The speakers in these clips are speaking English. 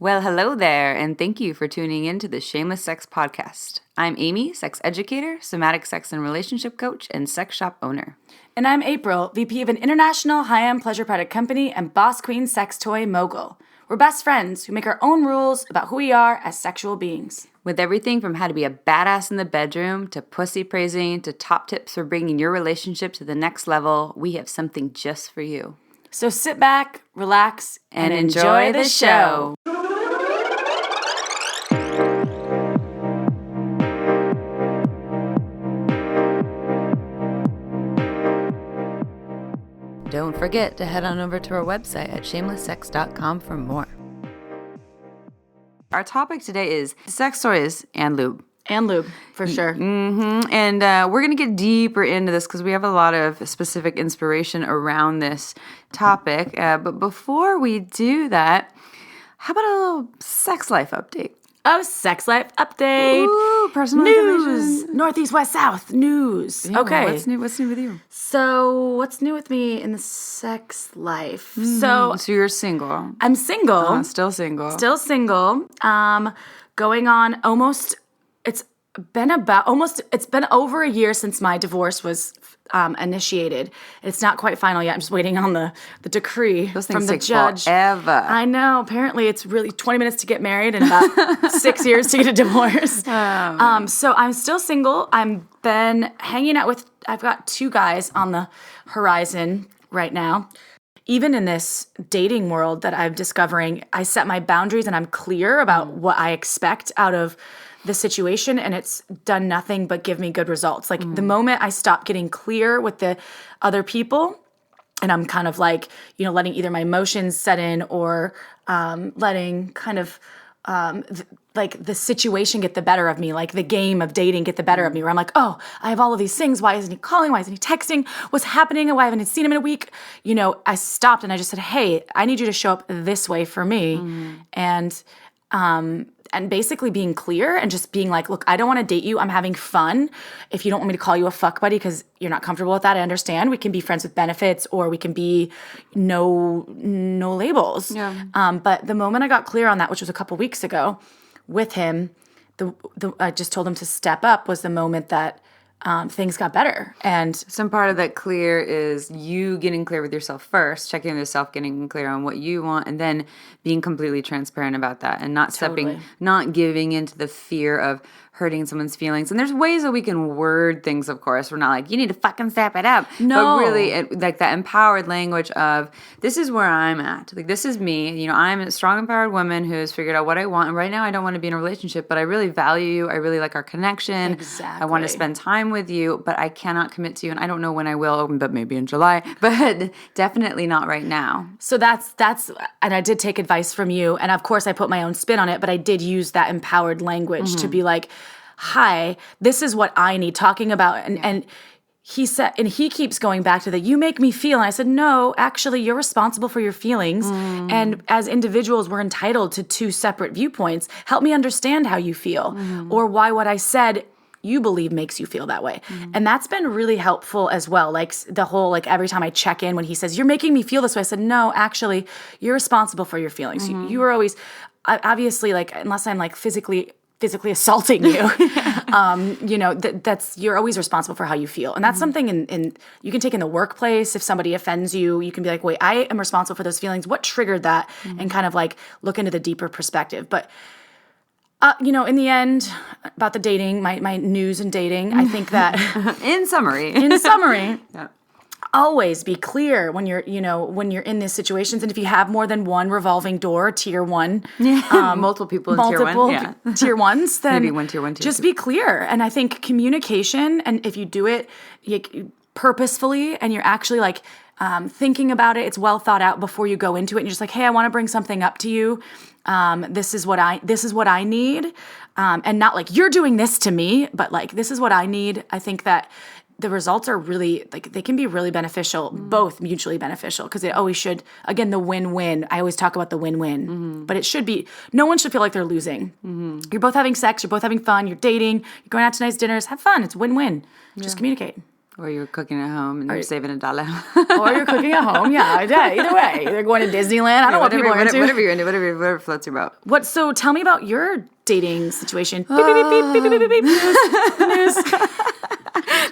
Well, hello there, and thank you for tuning in to the Shameless Sex Podcast. I'm Amy, sex educator, somatic sex and relationship coach, and sex shop owner. And I'm April, VP of an international high-end pleasure product company and boss queen sex toy mogul. We're best friends who make our own rules about who we are as sexual beings. With everything from how to be a badass in the bedroom, to pussy praising, to top tips for bringing your relationship to the next level, we have something just for you. So sit back, relax, and enjoy the show. Don't forget to head on over to our website at shamelesssex.com for more. Our topic today is sex toys and lube. And lube, for sure. Mm-hmm. And we're going to get deeper into this because we have a lot of specific inspiration around this topic. But before we do that, how about a little sex life update? Oh, sex life update. Ooh, personal news. information. Northeast, west, south. News. Yeah, okay. What's new with you? So what's new with me in the sex life? So you're single. I'm single. Still single. Still single. Going on almost, it's been over a year since my divorce was initiated. It's not quite final yet. I'm just waiting on the decree from the judge. Forever. I know. Apparently it's really 20 minutes to get married and about 6 years to get a divorce. So I'm still single. I've been hanging out with, I've got 2 guys on the horizon right now. Even in this dating world that I'm discovering, I set my boundaries and I'm clear about what I expect out of the situation, and it's done nothing but give me good results. Like the moment I stop getting clear with the other people, and I'm kind of like, letting either my emotions set in or letting kind of like the situation get the better of me, like the game of dating get the better of me, where I'm like, oh, I have all of these things. Why isn't he calling? Why isn't he texting? What's happening? Why haven't I seen him in a week? I stopped and I just said, hey, I need you to show up this way for me. And basically being clear and just being like, look, I don't want to date you. I'm having fun. If you don't want me to call you a fuck buddy because you're not comfortable with that, I understand. We can be friends with benefits, or we can be no labels. Yeah. But the moment I got clear on that, which was a couple weeks ago with him, I just told him to step up, was the moment that things got better. And some part of that clear is you getting clear with yourself first, checking with yourself, getting clear on what you want, and then being completely transparent about that and not giving into the fear of hurting someone's feelings. And there's ways that we can word things, of course. We're not like, you need to fucking step it up. No. But really, like that empowered language of, this is where I'm at. Like, this is me. I'm a strong, empowered woman who has figured out what I want. And right now, I don't want to be in a relationship, but I really value you. I really like our connection. Exactly. I want to spend time with you, but I cannot commit to you. And I don't know when I will, but maybe in July. But definitely not right now. So that's, and I did take advice from you. And of course, I put my own spin on it, but I did use that empowered language to be like, hi, this is what I need, talking about. And he said, and he keeps going back to you make me feel. And I said, no, actually, you're responsible for your feelings. And as individuals, we're entitled to 2 separate viewpoints. Help me understand how you feel, or why what I said you believe makes you feel that way. And that's been really helpful as well. Like the whole, like every time I check in when he says, you're making me feel this way, I said, no, actually, you're responsible for your feelings. You are always, obviously, like, unless I'm like physically assaulting you, that's, you're always responsible for how you feel. And that's something in you can take in the workplace. If somebody offends you, you can be like, wait, I am responsible for those feelings. What triggered that? And kind of like look into the deeper perspective. But in the end, about the dating, my news and dating, I think that in summary, yeah. Always be clear when you're in these situations. And if you have more than one revolving door, tier 1, multiple people in tier 1, yeah. Tier 1s, then maybe 1 tier 1, tier just 2. be clear. And I think communication, and if you do it purposefully and you're actually like thinking about it, it's well thought out before you go into it. And you're just like, hey, I want to bring something up to you. This is what I need. And not like you're doing this to me, but like, this is what I need. I think that the results are really, like, they can be really beneficial, both mutually beneficial, because it always should, again, the win-win. I always talk about the win-win, but it should be, no one should feel like they're losing. You're both having sex, you're both having fun, you're dating, you're going out to nice dinners, have fun, it's win-win. Just communicate. Or you're cooking at home and you're saving $1. Or you're cooking at home. Yeah, either way. They're going to Disneyland. I don't know what people are into. Whatever you're into, whatever floats your boat. So tell me about your dating situation. Beep, beep, beep, beep, beep, beep, beep, news.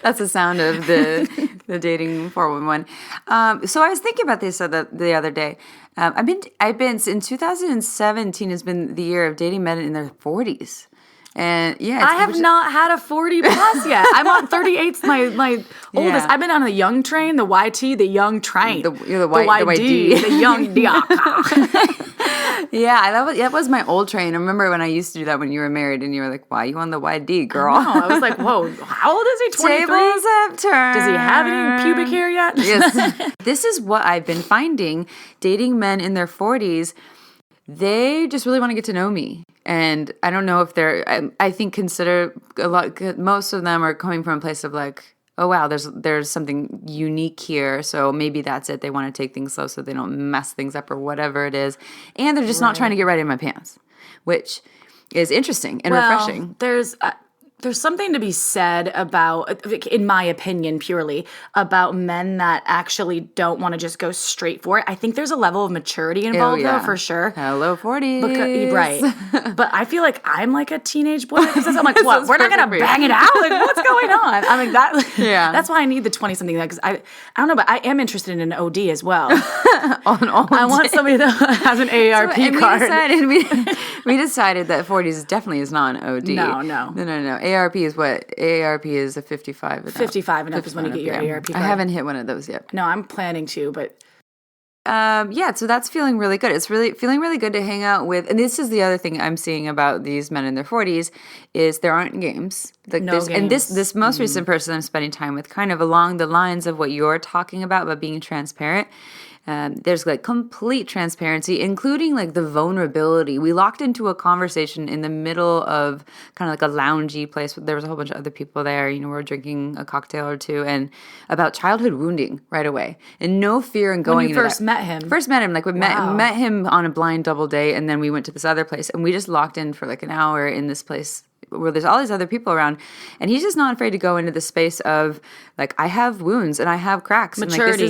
That's the sound of the dating 411. So I was thinking about this the other day. I've been in 2017 has been the year of dating men in their 40s. And yeah, I have not had a 40 plus yet. I'm on 38's my oldest. I've been on the young train, the YT, the young train. You're the YD. The young diaka. Yeah, that was my old train. I remember when I used to do that when you were married and you were like, why are you on the YD, girl? I was like, whoa, how old is he, 23? Tables have turned. Does he have any pubic hair yet? Yes. This is what I've been finding. Dating men in their 40s, they just really want to get to know me. And I don't know if I think most of them are coming from a place of like, oh wow, there's something unique here. So maybe that's it. They want to take things slow so they don't mess things up or whatever it is. And they're just not trying to get right in my pants, which is interesting and refreshing. There's something to be said about, in my opinion, purely, about men that actually don't want to just go straight for it. I think there's a level of maturity involved, though, for sure. Hello, 40s. Right. But I feel like I'm like a teenage boy. I'm like, what? We're not going to bang it out? Like, what's going on? I mean, that's why I need the 20-something. Because I don't know, but I am interested in an OD as well. I want somebody that has an AARP card. We decided that 40s definitely is not an OD. No. AARP is what? AARP is a 55 and up. 55 and up is when you get your AARP card. I haven't hit one of those yet. No, I'm planning to, but... so that's feeling really good. It's feeling really good to hang out with, and this is the other thing I'm seeing about these men in their 40s, is there aren't games. Games. And this most recent person I'm spending time with, kind of along the lines of what you're talking about being transparent. There's like complete transparency, including like the vulnerability. We locked into a conversation in the middle of kind of like a loungy place. There was a whole bunch of other people there. We were drinking a cocktail or two, and about childhood wounding right away, and no fear in going. When you first met him, like we met him on a blind double date, and then we went to this other place, and we just locked in for like an hour in this place where there's all these other people around, and he's just not afraid to go into the space of like, I have wounds and I have cracks. Maturity. And like,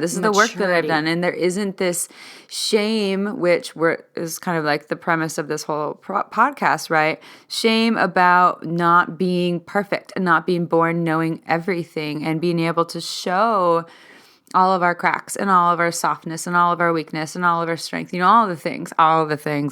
this is the work that I've done, and there isn't this shame, which is kind of like the premise of this whole podcast, right? Shame about not being perfect and not being born knowing everything, and being able to show all of our cracks and all of our softness and all of our weakness and all of our strength, all the things,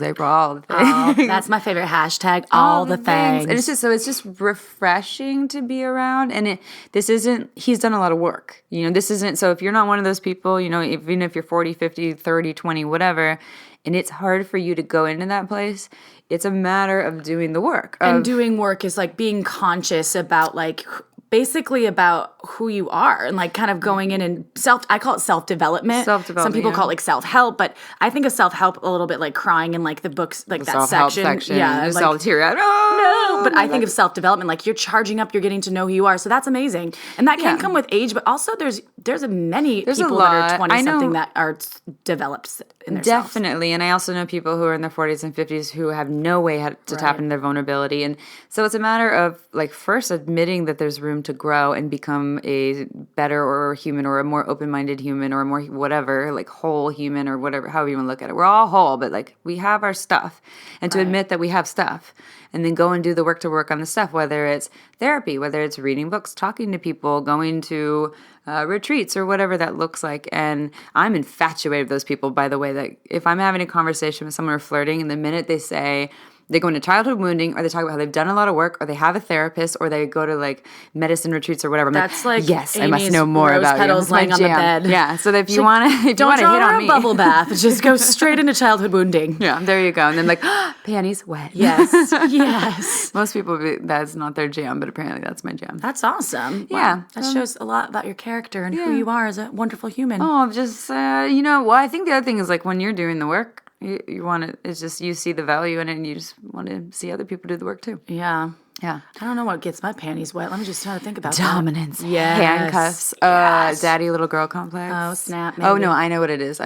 April, all the things. Oh, that's my favorite hashtag, all the things. And it's just refreshing to be around. And he's done a lot of work. This isn't, so if you're not one of those people, even if you're 40, 50, 30, 20, whatever, and it's hard for you to go into that place, it's a matter of doing the work. And doing work is like being conscious about like, basically about who you are, and like kind of going in and I call it self-development. Some people call it like self-help, but I think of self-help a little bit like crying in like the books, like that section. Yeah. Just all teary eyed. No. But I think of self-development, like you're charging up, you're getting to know who you are. So that's amazing. And that can come with age, but also there's many people that are 20-something that are developed in their Definitely. And I also know people who are in their 40s and 50s who have no way to tap into their vulnerability. And so it's a matter of like first admitting that there's room to grow and become a better or human, or a more open-minded human, or a more whatever, like whole human, or whatever, however you want to look at it. We're all whole, but like we have our stuff, and to admit that we have stuff, and then go and do the work to work on the stuff, whether it's therapy, whether it's reading books, talking to people, going to retreats, or whatever that looks like. And I'm infatuated with those people, by the way, that if I'm having a conversation with someone or flirting, and the minute they go into childhood wounding, or they talk about how they've done a lot of work, or they have a therapist, or they go to like medicine retreats or whatever. That's like yes, Amy's I must know more about you. Petals laying on the bed. Yeah, so that if you want to hit on me, don't draw a bubble bath. Just go straight into childhood wounding. Yeah, there you go. And then like, panties wet. Yes. Most people, that's not their jam, but apparently that's my jam. That's awesome. Yeah. Wow. That shows a lot about your character and who you are as a wonderful human. Oh, just, well, I think the other thing is like when you're doing the work, you want to, it's just, you see the value in it, and you just want to see other people do the work too. Yeah. Yeah. I don't know what gets my panties wet. Let me just try to think about dominance. That. Yes. Handcuffs. Yes. Daddy little girl complex. Oh, snap. Maybe. Oh, no, I know what it is.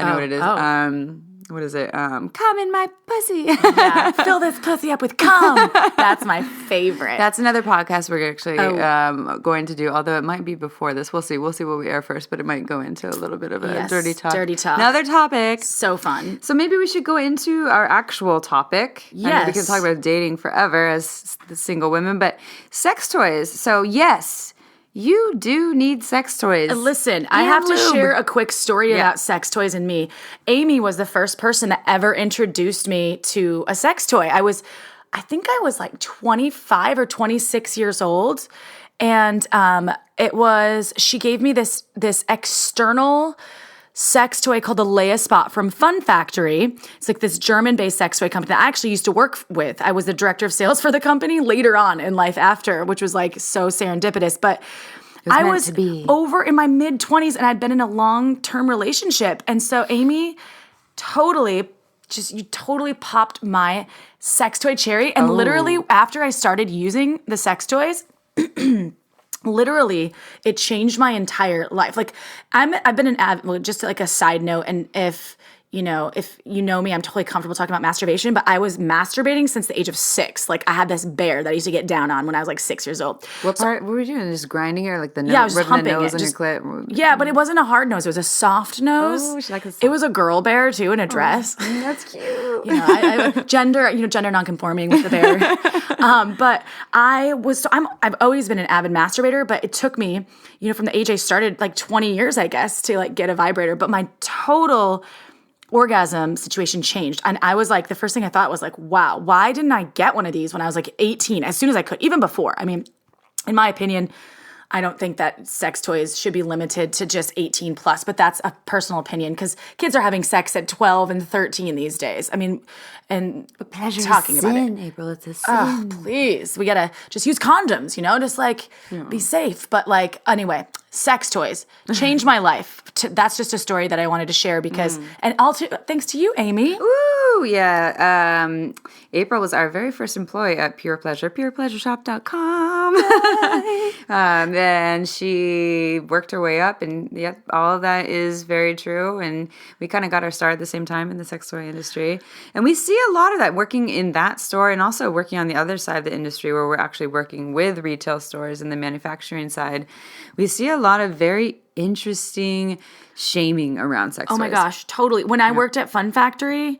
what is it? Come in my pussy. Yeah, fill this pussy up with cum. That's my favorite. That's another podcast we're actually going to do, although it might be before this. We'll see what we air first, but it might go into a little bit of a dirty talk. Dirty talk. Another topic. So fun. So maybe we should go into our actual topic. Yes. I mean, we can talk about dating forever as the single women, but sex toys. So yes, you do need sex toys. Listen, I have to share a quick story about sex toys and me. Amy was the first person that ever introduced me to a sex toy. I think I was like 25 or 26 years old. And she gave me this external sex toy called the Spot from Fun Factory. It's like this German-based sex toy company that I actually used to work with. I was the director of sales for the company later on in life after, which was like so serendipitous. But I was over in my mid-20s and I'd been in a long-term relationship. And so Amy totally popped my sex toy cherry. And literally after I started using the sex toys, literally, it changed my entire life. Like, I've been just like a side note, and if you know me, I'm totally comfortable talking about masturbation, but I was masturbating since the age of 6. Like, I had this bear that I used to get down on when I was like 6 years old. What were you doing? Just grinding it, or like the nose? Yeah, I was just humping the nose it. on your clit? Yeah, but it wasn't a hard nose. It was a soft nose. Oh, she likes it was a girl bear too in a dress. That's cute. I gender nonconforming with the bear. But I've always been an avid masturbator, but it took me, from the age I started, like 20 years, I guess, to like get a vibrator. But my total orgasm situation changed. And I was like, the first thing I thought was like, wow, why didn't I get one of these when I was like 18, as soon as I could, even before? I mean, in my opinion, I don't think that sex toys should be limited to just 18 plus, but that's a personal opinion because kids are having sex at 12 and 13 these days. I mean, and pleasure talking is sin, about it. April, it's a sin. Oh, please. We gotta just use condoms, just like be safe. But like, anyway, sex toys changed my life. That's just a story that I wanted to share because, and thanks to you, Amy. Ooh, yeah. April was our very first employee at Pure Pleasure, purepleasureshop.com. And she worked her way up, and yep, all of that is very true. And we kind of got our start at the same time in the sex toy industry. And we see a lot of that working in that store and also working on the other side of the industry where we're actually working with retail stores and the manufacturing side. We see a lot of very interesting shaming around sex toys. Oh my gosh, totally. When I worked at Fun Factory,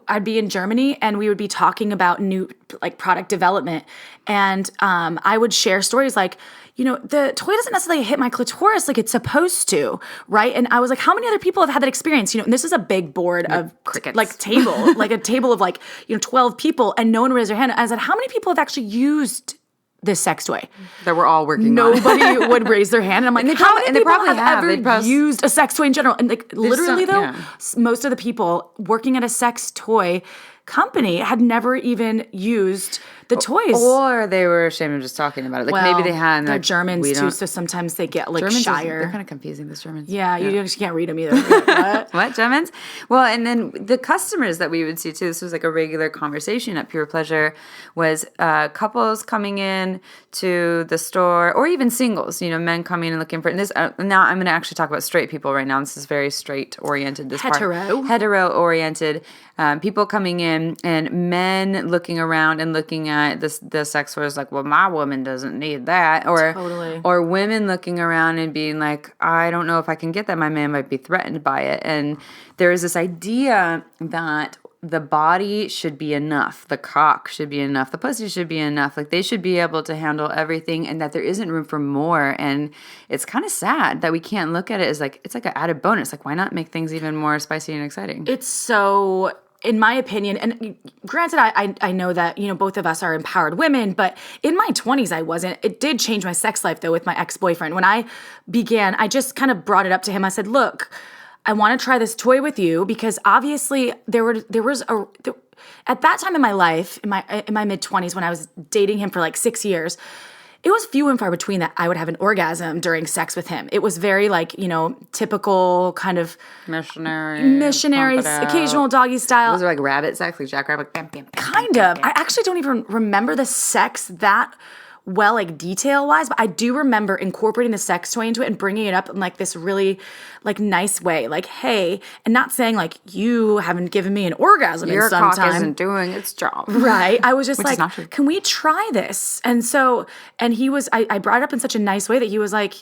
I'd be in Germany and we would be talking about new like product development. And I would share stories like, the toy doesn't necessarily hit my clitoris like it's supposed to, right? And I was like, how many other people have had that experience? And this is a big board of crickets. Like table, like a table of like, 12 people and no one raised their hand. I said, how many people have actually used this sex toy that we're all working Nobody on. Would raise their hand. And I'm like, how many people have ever used a sex toy in general? And like literally most of the people working at a sex toy company had never even used the toys. Or they were ashamed of just talking about it. Like maybe they had. They're like, Germans too, so sometimes they get like Germans shyer. They're kind of confusing, those Germans. Yeah, you just can't read them either. Like, what, Germans? Well, and then the customers that we would see too, this was like a regular conversation at Pure Pleasure, was couples coming in to the store, or even singles, men coming and looking for, and this, now I'm going to actually talk about straight people right now. This is very straight oriented. Hetero oriented. People coming in and men looking around and looking at the sex toys like, well, my woman doesn't need that. Or women looking around and being like, I don't know if I can get that. My man might be threatened by it. And there is this idea that the body should be enough. The cock should be enough. The pussy should be enough. Like they should be able to handle everything and that there isn't room for more. And it's kind of sad that we can't look at it as like, it's like an added bonus. Like why not make things even more spicy and exciting? It's so... In my opinion, and granted, I know that, both of us are empowered women, but in my 20s, I wasn't. It did change my sex life, though, with my ex-boyfriend. When I began, I just kind of brought it up to him. I said, look, I want to try this toy with you because obviously at that time in my life, in my mid-20s, when I was dating him for like 6 years, it was few and far between that I would have an orgasm during sex with him. It was very like, typical kind of missionary, occasional doggy style. Those are like rabbit sex, like jackrabbit. Bam, bam, bam, kind of. I actually don't even remember the sex that well, like detail wise, but I do remember incorporating the sex toy into it and bringing it up in like this really like nice way. Like, hey, and not saying like, you haven't given me an orgasm Your in some cock time. isn't doing its job. Right. I was just Which is not true. like, can we try this? And so, and he was, I brought it up in such a nice way that he was like,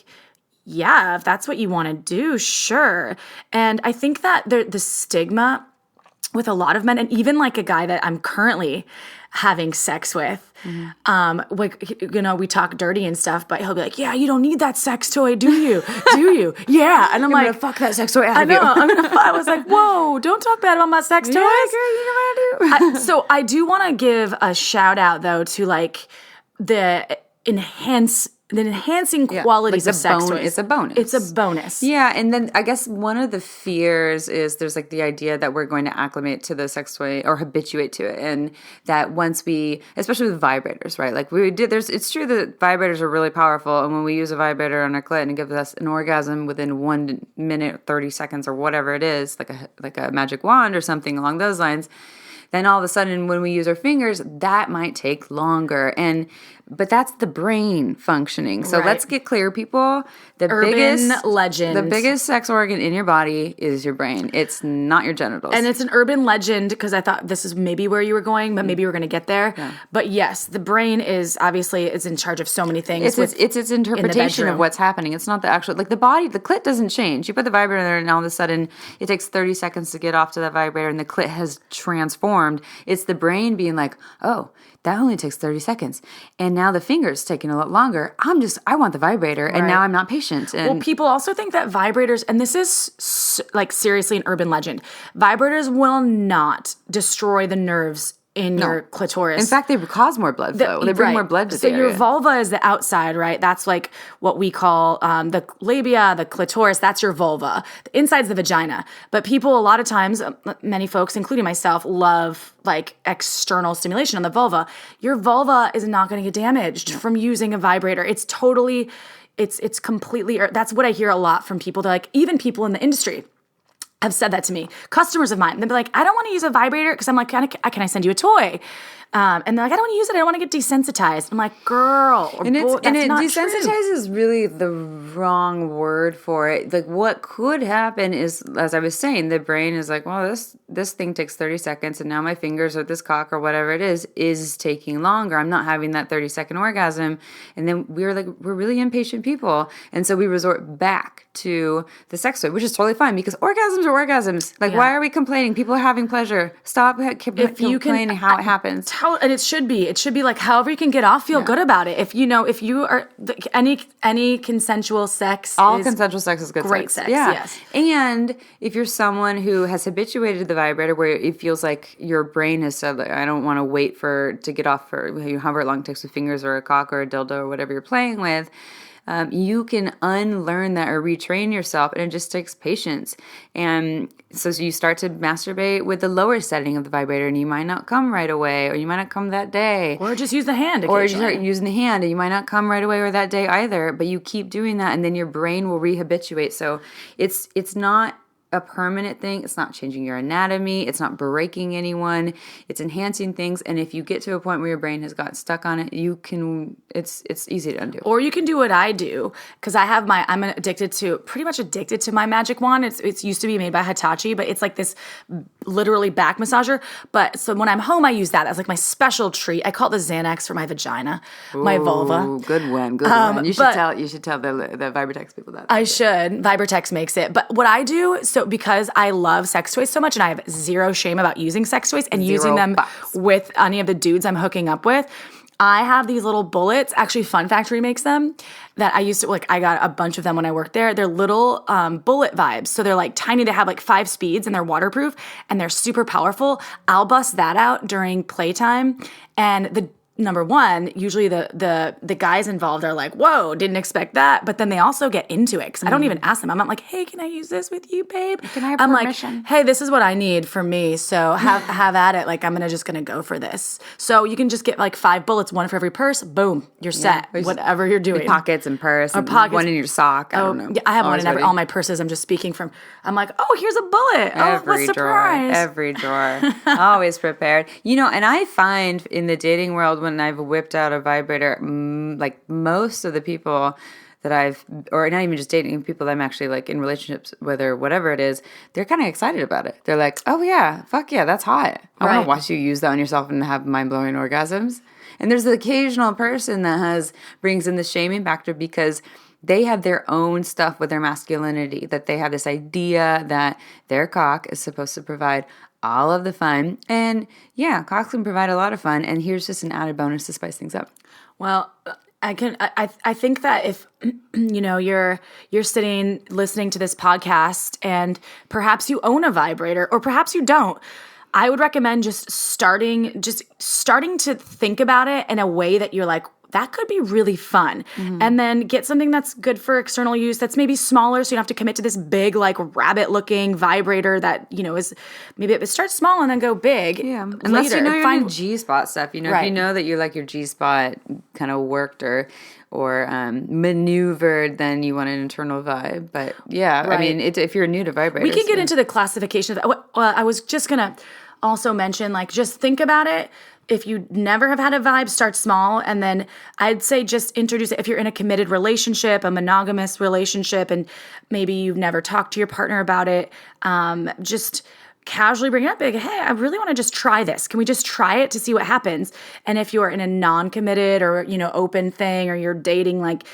yeah, if that's what you want to do, sure. And I think that the stigma with a lot of men, and even like a guy that I'm currently having sex with, like, you know, we talk dirty and stuff, but he'll be like, yeah, you don't need that sex toy, do you? Do you? Yeah. And I'm You're like, gonna fuck that sex toy out I of know. you. I was like, whoa, don't talk bad about my sex toys. Yeah, girl, you know what I do. So I do want to give a shout out though to like the enhancing qualities of sex toys. It's a bonus. It's a bonus. Yeah, and then I guess one of the fears is there's like the idea that we're going to acclimate to the sex toy or habituate to it, and that once we, especially with vibrators, right? Like it's true that vibrators are really powerful, and when we use a vibrator on our clit and it gives us an orgasm within 1 minute, 30 seconds, or whatever it is, like a magic wand or something along those lines. Then all of a sudden, when we use our fingers, that might take longer. But that's the brain functioning. So let's get clear, people. The biggest sex organ in your body is your brain. It's not your genitals. And it's an urban legend because I thought this is maybe where you were going, but maybe you were going to get there. Yeah. But yes, the brain is obviously in charge of so many things. It's its interpretation of what's happening. It's not the actual, like the body, the clit doesn't change. You put the vibrator in there and all of a sudden it takes 30 seconds to get off to that vibrator and the clit has transformed. It's the brain being like, oh, that only takes 30 seconds. And now the finger's taking a lot longer. I want the vibrator, and now I'm not patient. And well, people also think that vibrators, and this is like seriously an urban legend, vibrators will not destroy the nerves in your clitoris. In fact, they cause more blood flow. They bring more blood to the area. So your vulva is the outside, right? That's like what we call the labia, the clitoris. That's your vulva. The inside's the vagina. But people, a lot of times, many folks, including myself, love like external stimulation on the vulva. Your vulva is not going to get damaged from using a vibrator. It's totally, it's completely, that's what I hear a lot from people. They're like, even people in the industry have said that to me. Customers of mine, they'll be like, I don't want to use a vibrator because I'm like, can I send you a toy? And they're like, I don't want to use it. I don't want to get desensitized. I'm like, girl, desensitized is really the wrong word for it. Like what could happen is, as I was saying, the brain is like, well, this thing takes 30 seconds, and now my fingers or this cock or whatever it is taking longer. I'm not having that 30-second orgasm, and then we're really impatient people, and so we resort back to the sex toy, which is totally fine because orgasms are orgasms. Like, why are we complaining? People are having pleasure. Stop complaining how it happens. And it should be like however you can get off, feel good about it. If you are any consensual sex, consensual sex is good. Great sex. Yeah. Yes. And if you're someone who has habituated to the vibrator, where it feels like your brain has said, like, I don't want to wait to get off for however long it takes with fingers or a cock or a dildo or whatever you're playing with. You can unlearn that or retrain yourself, and it just takes patience. And so you start to masturbate with the lower setting of the vibrator, and you might not come right away, or you might not come that day. Or just use the hand occasionally. Or you start using the hand, and you might not come right away or that day either, but you keep doing that, and then your brain will rehabituate. So it's not a permanent thing. It's not changing your anatomy. It's not breaking anyone. It's enhancing things. And if you get to a point where your brain has got stuck on it, it's easy to undo. Or you can do what I do, because I'm pretty much addicted to my magic wand. It's used to be made by Hitachi, but it's like this literally back massager. But so when I'm home, I use that as like my special treat. I call it the Xanax for my vagina, my vulva. Good one. You should tell the Vibratex people that. I should. Vibratex makes it. But what I do, so because I love sex toys so much and I have zero shame about using sex toys and using them with any of the dudes I'm hooking up with, I have these little bullets. Actually, Fun Factory makes them that I used to, like, I got a bunch of them when I worked there. They're little bullet vibes. So they're like tiny. They have like 5 speeds and they're waterproof and they're super powerful. I'll bust that out during playtime. And number one, usually the guys involved are like, whoa, didn't expect that. But then they also get into it because I don't even ask them. I'm not like, hey, can I use this with you, babe? Can I have permission? I'm like, hey, this is what I need for me. So have at it. Like, I'm just going to go for this. So you can just get like 5 bullets, one for every purse. Boom, you're set. Whatever you're doing. Pockets and purse. And one in your sock. I don't know. Yeah, I have one in all my purses. I'm just speaking from, I'm like, oh, here's a bullet. What surprise. Every drawer. Always prepared. And I find in the dating world, when I've whipped out a vibrator, like most of the people that or not even just dating, people that I'm actually like in relationships with or whatever it is, they're kind of excited about it. They're like, oh yeah, fuck yeah, that's hot. I want to watch you use that on yourself and have mind-blowing orgasms. And there's the occasional person that brings in the shaming factor because they have their own stuff with their masculinity, that they have this idea that their cock is supposed to provide all of the fun. And yeah, cocks can provide a lot of fun. And here's just an added bonus to spice things up. Well, I think that if you're sitting listening to this podcast and perhaps you own a vibrator or perhaps you don't, I would recommend just starting to think about it in a way that you're like, that could be really fun. And then get something that's good for external use that's maybe smaller, so you don't have to commit to this big, like, rabbit-looking vibrator that, is maybe it starts small and then go big. Yeah, unless you know your G-spot stuff. If you know that you like your G-spot kind of worked or maneuvered, then you want an internal vibe. But yeah, I mean, if you're new to vibrators. We can get into the classification of that. I was just going to also mention, like, just think about it. If you never have had a vibe, start small. And then I'd say just introduce it. If you're in a committed relationship, a monogamous relationship, and maybe you've never talked to your partner about it, just casually bring it up. Like, hey, I really want to just try this. Can we just try it to see what happens? And if you're in a non-committed or, open thing, or you're dating, like,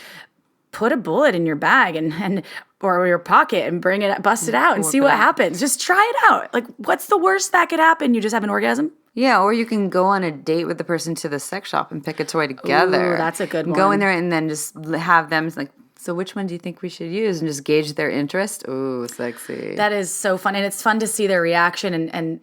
put a bullet in your bag or your pocket and bust it out and see what happens. Just try it out. Like, what's the worst that could happen? You just have an orgasm? Yeah, or you can go on a date with the person to the sex shop and pick a toy together. Ooh, that's a good one. Go in there and then just have them like, so which one do you think we should use? And just gauge their interest. Ooh, sexy. That is so fun. And it's fun to see their reaction and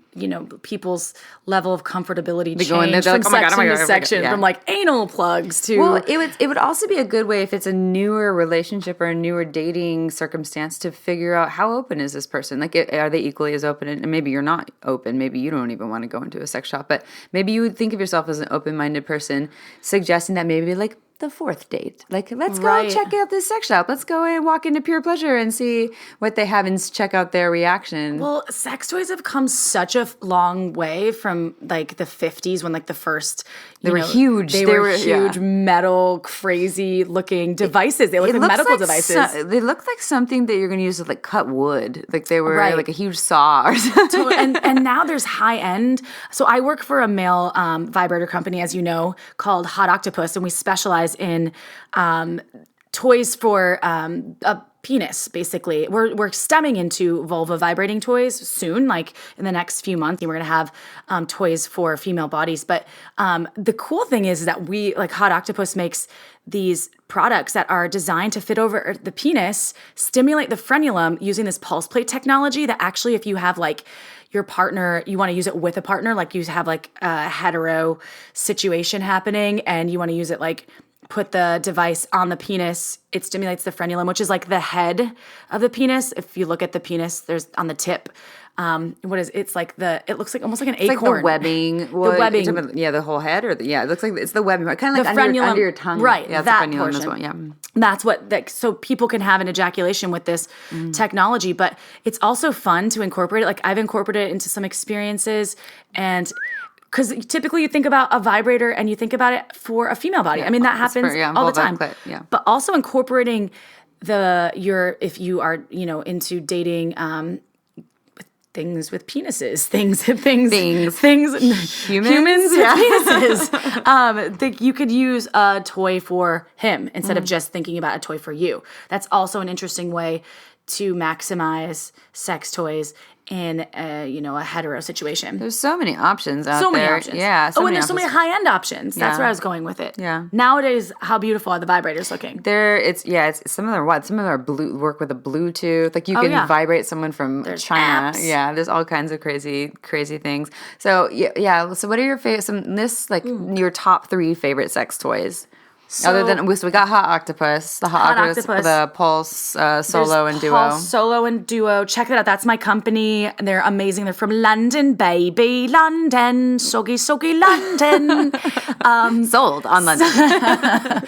people's level of comfortability change from section to section, from like anal plugs to... Well, it would also be a good way if it's a newer relationship or a newer dating circumstance to figure out how open is this person? Like, are they equally as open? And maybe you're not open. Maybe you don't even want to go into a sex shop. But maybe you would think of yourself as an open-minded person, suggesting that maybe like the fourth date. Like, let's go check out this sex shop. Let's go and walk into Pure Pleasure and see what they have and check out their reaction. Well, sex toys have come such a long way from like the 50s when like the first... They were huge. They were huge metal, crazy looking devices. They look like medical devices. They look like something that you're going to use to like cut wood. Like they were like a huge saw or something. And now there's high end. So I work for a male vibrator company, as you know, called Hot Octopus, and we specialize in toys for a penis, basically. We're stemming into vulva vibrating toys soon, like in the next few months. We're going to have toys for female bodies. But the cool thing is that we, like Hot Octopus makes these products that are designed to fit over the penis, stimulate the frenulum using this pulse plate technology that actually, if you have like your partner, you want to use it with a partner, like you have like a hetero situation happening and you want to use it like put the device on the penis, it stimulates the frenulum, which is like the head of the penis. If you look at the penis, there's on the tip. It's like it looks like almost like an acorn. Like the webbing. Well, the webbing. The whole head it looks like it's the webbing. Kind of like under your tongue. Right. Yeah, that the frenulum portion. as well. Yeah. That's so people can have an ejaculation with this technology, but it's also fun to incorporate it. Like I've incorporated it into some experiences and because typically you think about a vibrator and you think about it for a female body. I mean, that happens all the time. But also incorporating if you are, into dating things with penises, humans with penises. You could use a toy for him instead of just thinking about a toy for you. That's also an interesting way to maximize sex toys in a hetero situation. There's so many options out there. So many options. Yeah. And there's so many high-end options. That's where I was going with it. Yeah. Nowadays, how beautiful are the vibrators looking? It's some of them are what? Some of them are work with a Bluetooth. Like you can vibrate someone from China. Apps. Yeah, there's all kinds of crazy things. So so what are your favorite your top 3 favorite sex toys? Other than we got Hot Octopus, the Hot Octopus, the Pulse Solo and Duo. Pulse Solo and Duo. Check that out. That's my company. They're amazing. They're from London, baby, London, soggy London. Sold on London.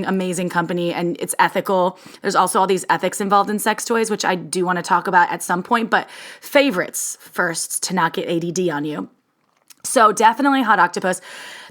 Amazing company, and it's ethical. There's also all these ethics involved in sex toys, which I do want to talk about at some point. But favorites first to not get ADD on you. So definitely Hot Octopus.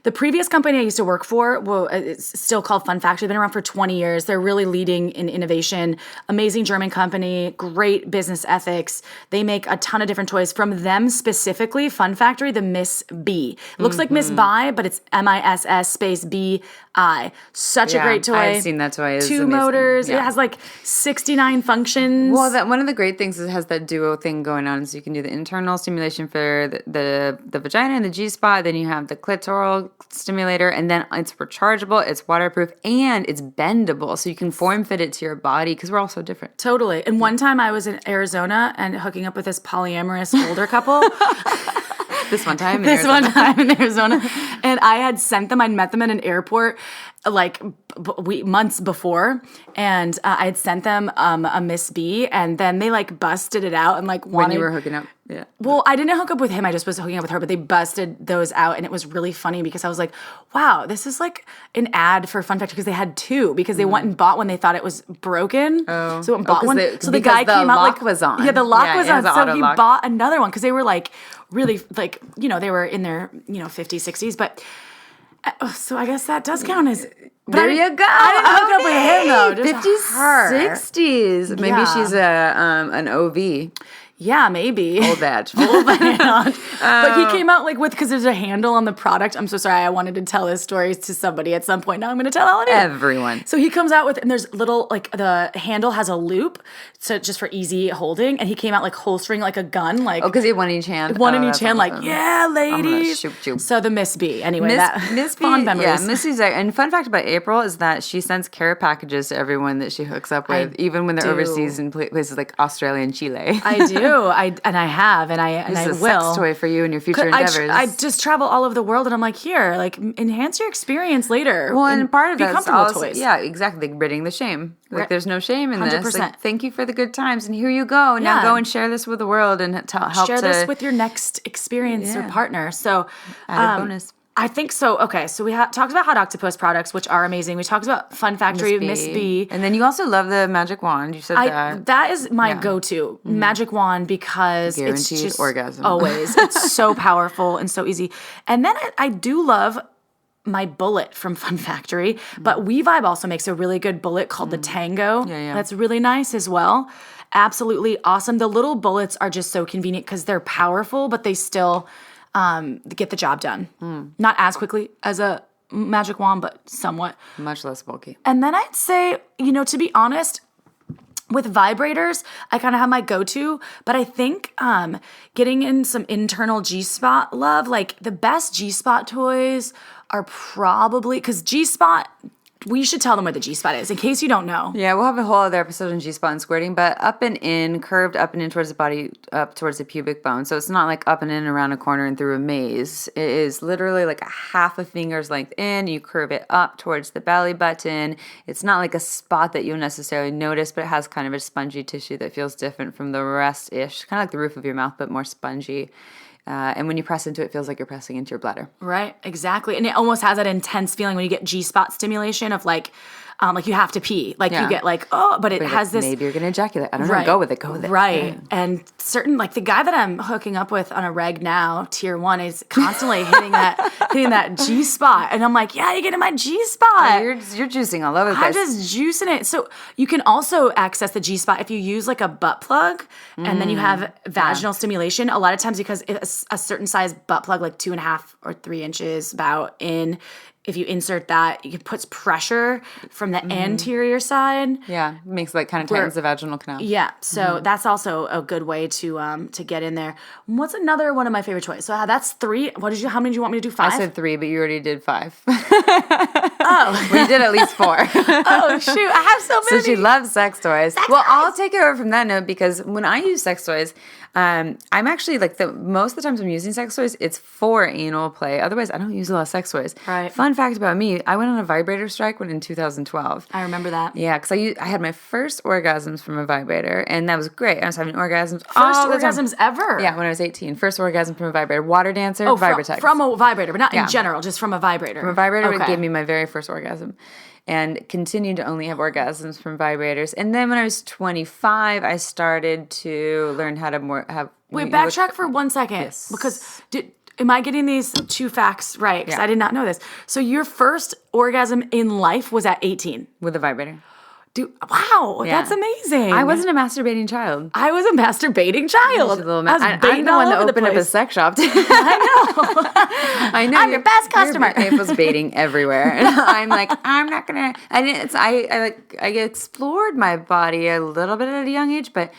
The previous company I used to work for, well, it's still called Fun Factory. They've been around for 20 years. They're really leading in innovation. Amazing German company, great business ethics. They make a ton of different toys. From them specifically, Fun Factory, the Miss B. It looks like Miss Bi, but it's MISS space BI. Such a great toy. I've seen that toy. It's 2 amazing. motors. Yeah. It has like 69 functions. Well, one of the great things is it has that duo thing going on. So you can do the internal stimulation for the vagina and the G-spot. Then you have the clitoral stimulator, and then it's rechargeable, it's waterproof, and it's bendable. So you can form fit it to your body because we're all so different. Totally. And one time I was in Arizona and hooking up with this polyamorous older couple. This one time in Arizona. And I had sent them, I'd met them at an airport like months before, and I had sent them a Miss B, and then they like busted it out and like wanted. When you were hooking up. Yeah. Well, I didn't hook up with him. I just was hooking up with her, but they busted those out, and it was really funny because I was like, wow, this is like an ad for Fun Factory, because they had 2, because they went and bought one they thought it was broken. Oh. So went and bought one. So the guy came out like, was on. Yeah, the lock was on. So he bought another one because they were like really like, you know, they were in their, you know, 50s, 60s, but so I guess that does count as. There you go. I didn't hook up with him though. Just 50s, her. 60s. Maybe she's an OV. Yeah, maybe. Old badge. But he came out like because there's a handle on the product. I'm so sorry. I wanted to tell this story to somebody at some point. Now I'm going to tell all of you. Everyone. So he comes out with, and there's little, like the handle has a loop, so just for easy holding. And he came out like holstering like a gun. Like, because he had one in each hand. One in each hand, awesome. Like, yeah, ladies. I'm gonna shoot you. So the Miss B. Anyway, Miss B, fond memories. Yeah, Miss B's. And fun fact about April is that she sends care packages to everyone that she hooks up with, even when they're overseas in places like Australia and Chile. I do. I have, and I will. This is a sex toy for you and your future endeavors. I just travel all over the world, and I'm like, here, like, enhance your experience later. Well, and part of that is also, toys. Yeah, exactly, like ridding the shame. Like, there's no shame in 100%. This. Like, thank you for the good times, and here you go. Now go and share this with the world and help share this with your next experience or partner. So, added bonus. I think so. Okay, so we talked about Hot Octopus products, which are amazing. We talked about Fun Factory, Miss B. And then you also love the Magic Wand. You said that. That is my go-to, Magic Wand, because guaranteed it's just orgasm. Always. It's so powerful and so easy. And then I do love my bullet from Fun Factory, but WeVibe also makes a really good bullet called the Tango. Yeah. That's really nice as well. Absolutely awesome. The little bullets are just so convenient because they're powerful, but they still get the job done. Not as quickly as a Magic Wand, but somewhat. Much less bulky. And then I'd say, to be honest, with vibrators, I kind of have my go-to, but I think getting in some internal G-spot love, like the best G-spot toys are probably, because G-spot, we should tell them where the G-spot is, in case you don't know. Yeah, we'll have a whole other episode on G-spot and squirting, but up and in, curved up and in towards the body, up towards the pubic bone. So it's not like up and in around a corner and through a maze. It is literally like a half a finger's length in. You curve it up towards the belly button. It's not like a spot that you'll necessarily notice, but it has kind of a spongy tissue that feels different from the rest-ish. Kind of like the roof of your mouth, but more spongy. And when you press into it, it feels like you're pressing into your bladder. Right, exactly. And it almost has that intense feeling when you get G-spot stimulation of like you have to pee. Like you get like, but it has this. Maybe you're going to ejaculate. I don't know. Go with it. Right. Yeah. And certain, like the guy that I'm hooking up with on a reg now, tier 1, is constantly hitting that G-spot. And I'm like, yeah, you're getting my G-spot. Oh, you're juicing all over the place. I'm just juicing it. So you can also access the G-spot if you use like a butt plug and then you have vaginal stimulation. A lot of times because it's a certain size butt plug, like 2.5 or 3 inches about in, if you insert that, it puts pressure from the anterior side. Yeah, makes like kind of tightens the vaginal canal. Yeah, so that's also a good way to get in there. What's another one of my favorite toys? So that's 3. How many do you want me to do? 5? I said 3, but you already did 5. Oh, well, you did at least 4. Oh shoot, I have so many. So she loves sex toys. I'll take it over from that note because when I use sex toys, I'm actually like most of the times I'm using sex toys, it's for anal play. Otherwise, I don't use a lot of sex toys. Right. Fun fact about me, I went on a vibrator strike in 2012. I remember that. Yeah, because I had my first orgasms from a vibrator, and that was great. I was having orgasms. First orgasms ever? Yeah, when I was 18. First orgasm from a vibrator. Water dancer, Vibratex. From a vibrator, but not in general, just from a vibrator. From a vibrator, it gave me my very first orgasm. And continued to only have orgasms from vibrators. And then when I was 25, I started to learn how to have... Wait, backtrack for 1 second. Yes. Because am I getting these 2 facts right? Because I did not know this. So your first orgasm in life was at 18. With a vibrator. Dude, wow, that's amazing. I wasn't a masturbating child. I was a masturbating child. I'm the one that opened up a sex shop. I know. I'm your best customer. It was baiting everywhere, and I'm like, I'm not gonna. I explored my body a little bit at a young age, but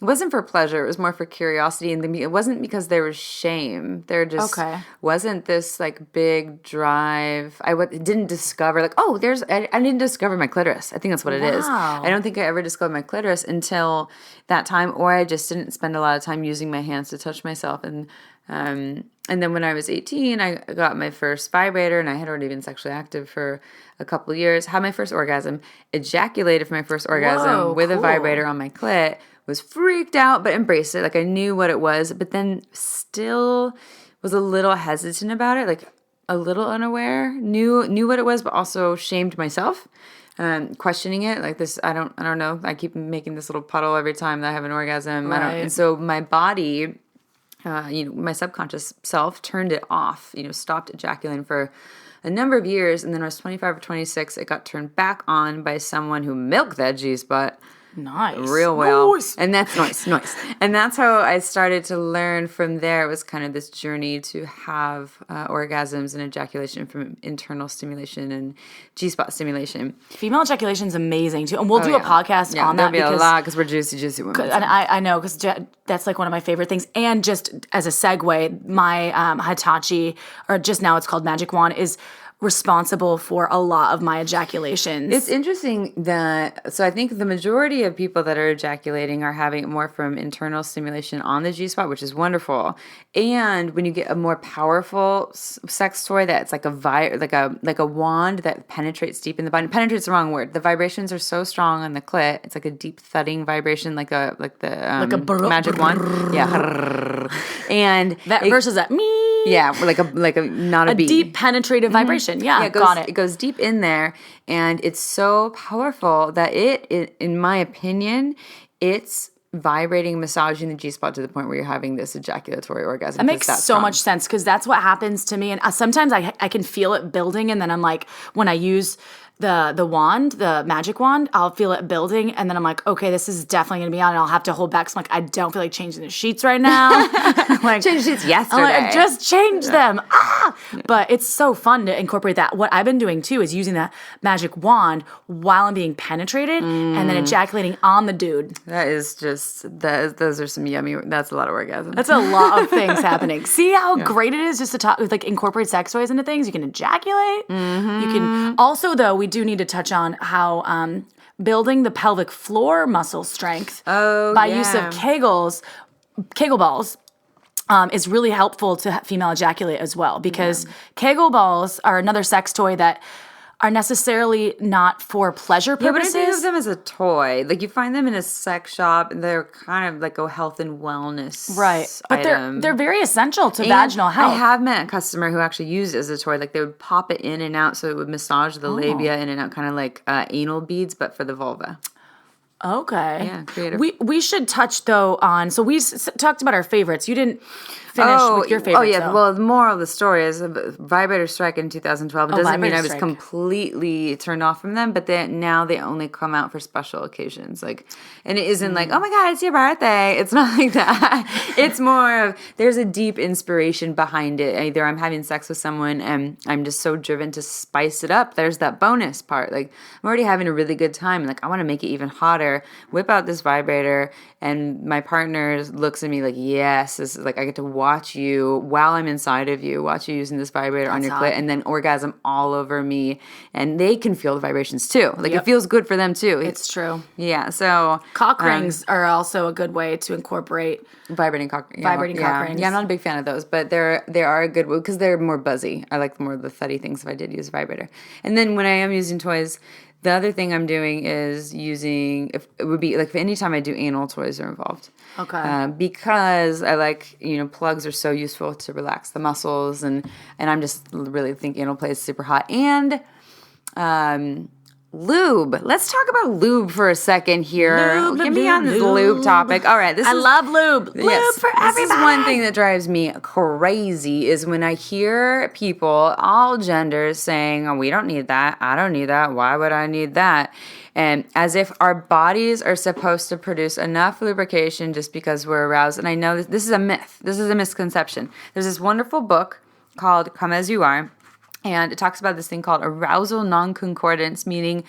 it wasn't for pleasure. It was more for curiosity, and it wasn't because there was shame. There just wasn't this like big drive. I didn't discover like, oh, I didn't discover my clitoris. I think that's what it is. I don't think I ever discovered my clitoris until that time, or I just didn't spend a lot of time using my hands to touch myself. And then when I was 18, I got my first vibrator, and I had already been sexually active for a couple of years. Had my first orgasm, ejaculated for my first orgasm with a vibrator on my clit. Was freaked out, but embraced it. Like I knew what it was, but then still was a little hesitant about it, like a little unaware. Knew what it was, but also shamed myself, questioning it. Like this, I don't know. I keep making this little puddle every time that I have an orgasm. And so my body, my subconscious self turned it off. Stopped ejaculating for a number of years, and then when I was 25 or 26, it got turned back on by someone who milked that G-spot. Nice. Real well. Nice. And that's nice. And that's how I started to learn from there. It was kind of this journey to have orgasms and ejaculation from internal stimulation and G-spot stimulation. Female ejaculation is amazing too. And we'll do a podcast on that. There'll be a lot because we're juicy women. And I know because that's like one of my favorite things. And just as a segue, my Hitachi, or just now it's called Magic Wand, is responsible for a lot of my ejaculations. It's interesting so I think the majority of people that are ejaculating are having it more from internal stimulation on the G-spot, which is wonderful. And when you get a more powerful sex toy that's like a wand that penetrates deep in the body. Penetrate's the wrong word. The vibrations are so strong on the clit. It's like a deep thudding vibration, like the magic wand. Yeah. And that versus that me. Yeah, like a not a beat. Deep penetrative vibration. Yeah, got it. It goes deep in there, and it's so powerful that it in my opinion, it's vibrating, massaging the G-spot to the point where you're having this ejaculatory orgasm. That makes so much sense because that's what happens to me. And sometimes I can feel it building, and then I'm like, when I use the wand, the magic wand, I'll feel it building, and then I'm like, okay, this is definitely gonna be on, and I'll have to hold back. So I'm like, I don't feel like changing the sheets right now. Like, changed sheets yesterday. I just changed them. But it's so fun to incorporate that. What I've been doing too is using that magic wand while I'm being penetrated and then ejaculating on the dude. Those are some yummy. That's a lot of orgasms. That's a lot of things happening. See how great it is just to talk, like incorporate sex toys into things. You can ejaculate. Mm-hmm. You can also, though, we do need to touch on how building the pelvic floor muscle strength by use of Kegel balls is really helpful to female ejaculate as well, because Kegel balls are another sex toy that are necessarily not for pleasure purposes. Yeah, but I think of them as a toy. Like you find them in a sex shop, and they're kind of like a health and wellness But item. they're very essential to vaginal health. I have met a customer who actually used it as a toy. Like they would pop it in and out, so it would massage the labia in and out, kind of like anal beads, but for the vulva. Okay. Yeah, creative. We should touch though on. So we talked about our favorites. You didn't finish with your favorites. Oh yeah. Though. Well, the moral of the story is vibrator strike in 2012. It doesn't mean I was completely turned off from them, but now they only come out for special occasions. Like, and it isn't like, oh my God, it's your birthday. It's not like that. It's more of there's a deep inspiration behind it. Either I'm having sex with someone and I'm just so driven to spice it up. There's that bonus part. Like I'm already having a really good time. And like I want to make it even hotter. Whip out this vibrator, and my partner looks at me like, yes, this is like I get to watch you while I'm inside of you, watch you using this vibrator on your clit, and then orgasm all over me, and they can feel the vibrations too. Like it feels good for them too. It's true. Yeah. So cock rings are also a good way to incorporate vibrating cock rings. Yeah, I'm not a big fan of those, but they are a good way because they're more buzzy. I like more of the thuddy things if I did use a vibrator. And then when I am using toys, the other thing I'm doing is if anytime I do anal, toys are involved. Okay. Because I like, plugs are so useful to relax the muscles, and I'm just really think anal play is super hot. And Lube. Let's talk about lube for a second here. Lube, Get me lube, on this lube. lube topic. All right, I love lube. Lube for everybody. This is one thing that drives me crazy is when I hear people, all genders, saying, "Oh, we don't need that. I don't need that. Why would I need that?" And as if our bodies are supposed to produce enough lubrication just because we're aroused. And I know this is a myth. This is a misconception. There's this wonderful book called Come As You Are. And it talks about this thing called arousal non-concordance, meaning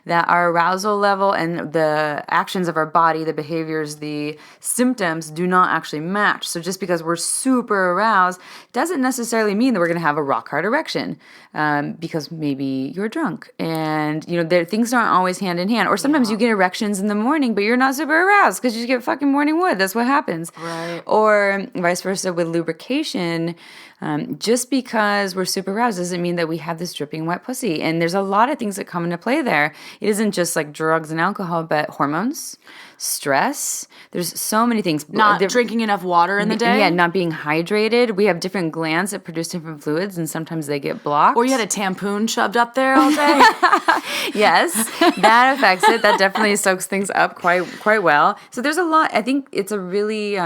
that our arousal level and the actions of our body, the behaviors, the symptoms do not actually match. So just because we're super aroused doesn't necessarily mean that we're going to have a rock hard erection, because maybe you're drunk and things aren't always hand in hand. Or sometimes you get erections in the morning, but you're not super aroused because you get fucking morning wood. That's what happens. Right. Or vice versa with lubrication. Just because we're super aroused doesn't mean that we have this dripping wet pussy. And there's a lot of things that come into play there. It isn't just like drugs and alcohol, but hormones, stress. There's so many things. Not drinking enough water in the day. Yeah, not being hydrated. We have different glands that produce different fluids, and sometimes they get blocked. Or you had a tampon shoved up there all day. Yes, that affects it. That definitely soaks things up quite well. So there's a lot. I think it's a really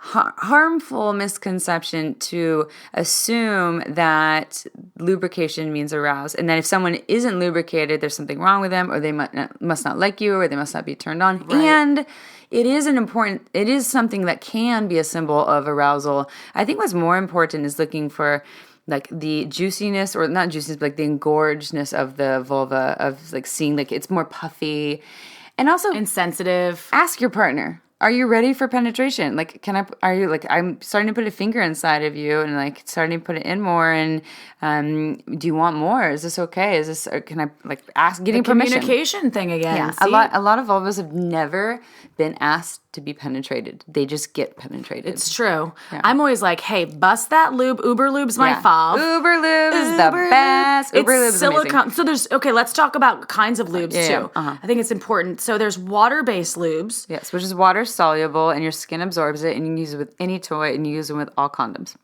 harmful misconception to assume that lubrication means aroused, and that if someone isn't lubricated, there's something wrong with them, or they must not like you, or they must not be turned on. Right. And it is something that can be a symbol of arousal. I think what's more important is looking for like the juiciness, or not juiciness, but like the engorgedness of the vulva, of like seeing like it's more puffy, and also insensitive. Ask your partner. Are you ready for penetration? Like, I'm starting to put a finger inside of you and like starting to put it in more. And do you want more? Is this okay? Can I like ask, getting permission? Communication thing again. Yeah. See? A lot of vulvas have never been asked to be penetrated. They just get penetrated. It's true. Yeah. I'm always like, hey, bust that lube. Uber Lube's my fav. Uber Lube is the best. Uber Lube is silicone. amazing. So let's talk about kinds of lubes too. Yeah. Uh-huh. I think it's important. So there's water-based lubes. Yes, which is water soluble and your skin absorbs it, and you can use it with any toy, and you use them with all condoms.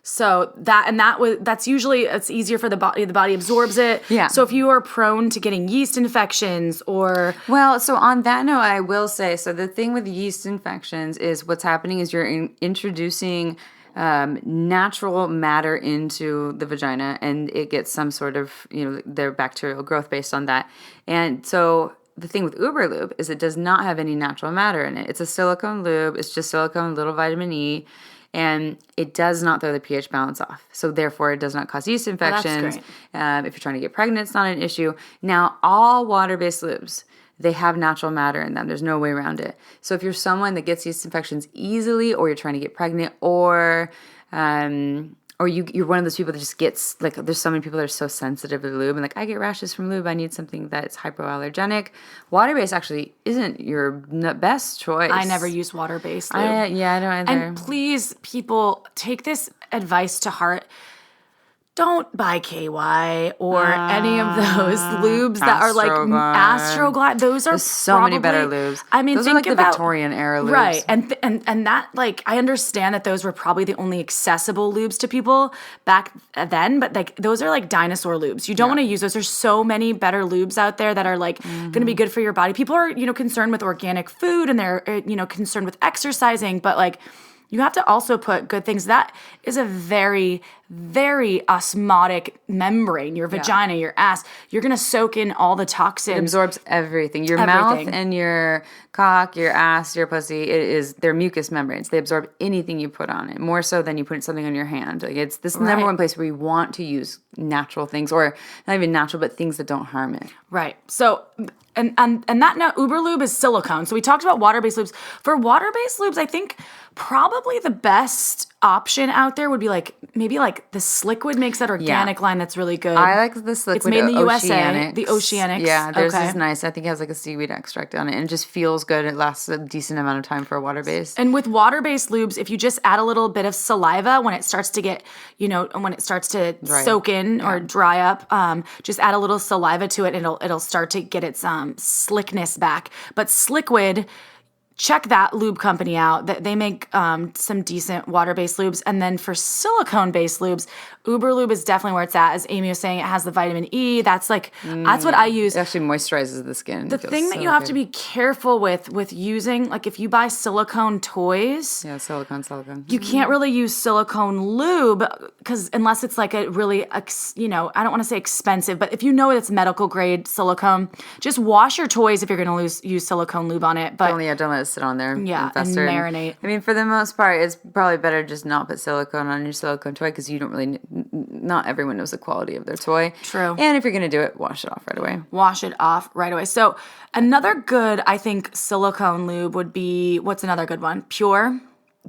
So that's usually, it's easier for the body absorbs it. Yeah. So if you are prone to getting yeast infections or... Well, so on that note, I will say, so the thing with yeast infections is what's happening is you're introducing natural matter into the vagina, and it gets some sort of, their bacterial growth based on that. And so the thing with Uber Lube is it does not have any natural matter in it. It's a silicone lube. It's just silicone, little vitamin E. And it does not throw the pH balance off. So therefore, it does not cause yeast infections. Well, that's great. If you're trying to get pregnant, it's not an issue. Now, all water-based lubes, they have natural matter in them. There's no way around it. So if you're someone that gets yeast infections easily, or you're trying to get pregnant, or you're one of those people that just gets, like, there's so many people that are so sensitive to lube, and like, I get rashes from lube, I need something that's hypoallergenic. Water-based actually isn't your best choice. I never use water-based lube. I don't either. And please, people, take this advice to heart. Don't buy KY or any of those lubes that are like Astroglide. Those are There's so many better lubes. I mean, those are like the Victorian era lubes, right? And that, like, I understand that those were probably the only accessible lubes to people back then, but like those are like dinosaur lubes. You don't want to use those. There's so many better lubes out there that are like going to be good for your body. People are concerned with organic food, and they're concerned with exercising, but like, you have to also put good things. That is a very, very osmotic membrane. Your vagina, your ass, you're going to soak in all the toxins. It absorbs everything. Your mouth and your cock, your ass, your pussy, they're mucous membranes. They absorb anything you put on it, more so than you put something on your hand. Like, it's this number one place where you want to use natural things, or not even natural, but things that don't harm it. Right. So, and that now, Uber Lube is silicone. So we talked about water-based lubes. For water-based lubes, I think probably the best option out there would be like, maybe like the Sliquid makes that organic line that's really good. I like the Sliquid. It's made in the Oceanics. USA. The Oceanics. Yeah, theirs is nice. I think it has like a seaweed extract on it, and it just feels good. It lasts a decent amount of time for a water-based. And with water-based lubes, if you just add a little bit of saliva when it starts to get, when it starts to soak in or dry up, just add a little saliva to it, and it'll start to get its slickness back. But Sliquid, check that lube company out. They make some decent water-based lubes. And then for silicone-based lubes, Uber Lube is definitely where it's at. As Amy was saying, it has the vitamin E. That's like, that's what I use. It actually moisturizes the skin. The thing that you have to be careful with using, like if you buy silicone toys. Yeah, silicone. You can't really use silicone lube because unless it's like a really, I don't want to say expensive, but if you know it's medical grade silicone, just wash your toys if you're going to use silicone lube on it. But don't let it sit on there. Yeah, and marinate. I mean, for the most part, it's probably better just not put silicone on your silicone toy because you don't really, not everyone knows the quality of their toy. True. And if you're going to do it, wash it off right away. Wash it off right away. So another good, I think, silicone lube would be, what's another good one? Pure.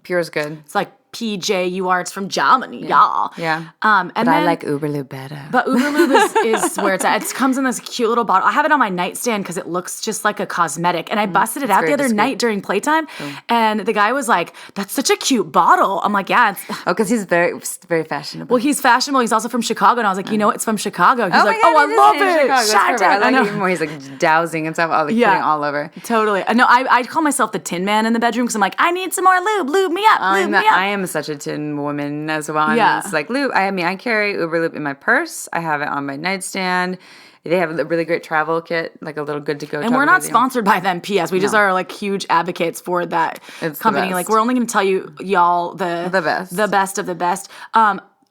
Pure is good. It's like PJUR. It's from Germany, y'all. Yeah. And but then, I like Uber Lube better. But Uber Lube is where it's at. It comes in this cute little bottle. I have it on my nightstand because it looks just like a cosmetic. And I busted it out the other night during playtime. And the guy was like, "That's such a cute bottle." I'm like, "Yeah." Because he's very, very fashionable. Well, he's fashionable. He's also from Chicago. And I was like, it's from Chicago. He's like, God, "Oh, I love it." I like even more. He's like dousing himself, putting all over. Totally. No, I call myself the Tin Man in the bedroom because I'm like, I need some more lube. Lube me up. Lube me up. I am such a tin woman as well. It's like lube. I carry Uber Lube in my purse. I have it on my nightstand. They have a really great travel kit, like a little good to go. And we're not sponsored by them. P.S. We just are like huge advocates for that company. Like we're only going to tell y'all the best of the best.